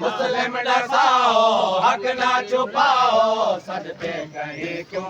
मुस्लिम डसाओ हक ना छुपाओ सजदे कहीं क्यों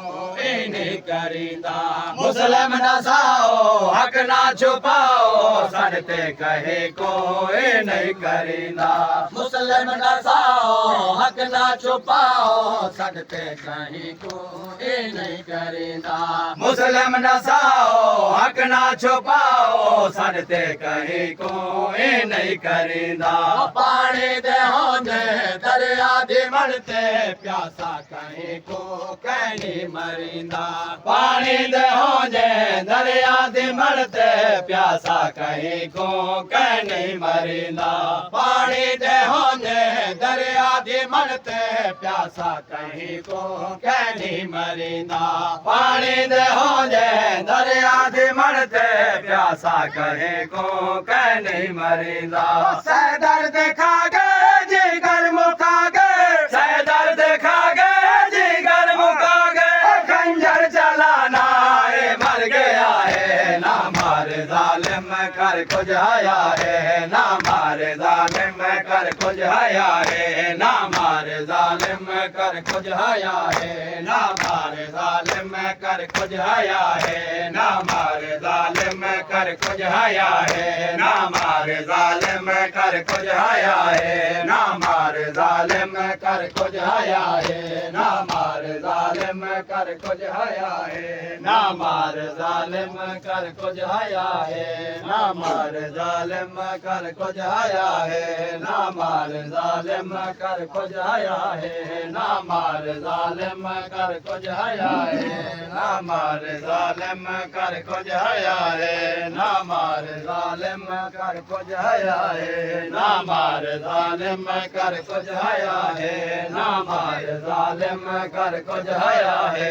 नहीं करींदा मुस्लिम डसाओ हक ना छुपाओ सजदे कहीं कोई नहीं करींदा मुस्लिम डसाओ हक ना छुपाओ सजदे कहीं कोई नहीं करींदा मुस्लिम डसाओ हक ना छुपाओ सजदे कहीं कोई नहीं करींदा पानी दे होंदे दरिया दी मरते प्यासा कहीं को कहनी मरींदा पानी दे होंदे दरिया दी मरते प्यासा कहीं को कहनी मरींदा पानी दे होंदे दरिया दी मरते प्यासा कहीं को कहनी मरींदा पानी दे होंदे दरिया दी मरते प्यासा कहीं को कहनी मरींदा सैदर देखा गए जिगर मुका गए सैदर देखा गए जिगर मुका गए खंजर चलाना है मर गया है ना मारे जालिम कर कुछ आया है ना मारे जालिम कर कुछ आया है ना मारे जालिम कर कुछ आया है ना मारे जालिम कर कुछ आया है ना मारे जालिम कर कुछ आया है ना मारे जालिम कर कुछ आया है ना मारे जालिम कर कुछ आया है ना मारे जालिम कर कुछ आया है ना मारे जालिम कर कुछ आया है ना मारे जालिम कर कुछ आया है ना मारे जालिम कर कुछ आया है ना मारे जालिम कर कुछ आया है ना मारे जालिम कर कुछ आया है ना मारे जालिम कर कुछ आया है ना मारे जालिम कर कुछ आया है ना मारे जालिम कर कुछ आया है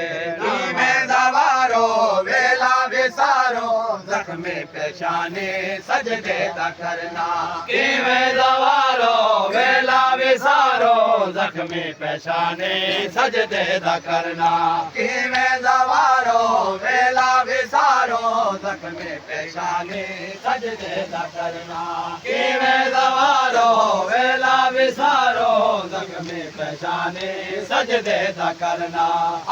में दवारो वेला विसारो जख्मे पेशाने सजदे दा करना में दवारो वेला विसारो जख्मे पेशाने सजदे दा करना में दवारो वेला विसारो जख्मे पेशाने सजदे दा करना में दवारो वेला विसारो जख्मे पेशाने सजदे दा करना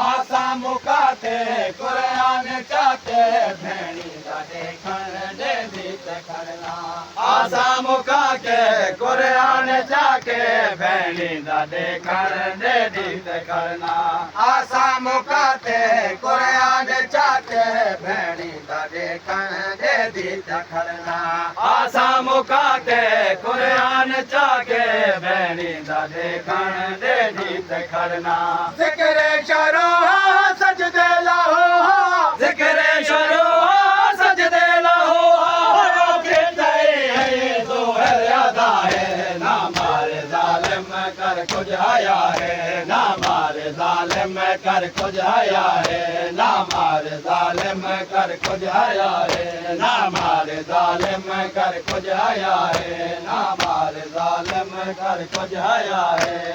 आसा मुकाते कुरान चाहते भेणी दा देखण दे दीत करना आसा मुका के कुरान चाके भेणी दा देखण दे दीत करना आसा मुकाते कुरान चाके भेणी दा देखण दे दीत करना आसा मुकाते कुरान चाके भेणी दा देखण दे दीत करना जिक्र शरो सजदे लाहो जिक्र शरो सजदे लाहो के है तो यादा है ना मारे जालिम कर कुछ आया है ना मारे जालिम कर कुछ आया है ना मारे जालिम कर कुछ आया है ना मारे जालिम कर कुछ आया है ना मारे जालिम कर कुछ हया है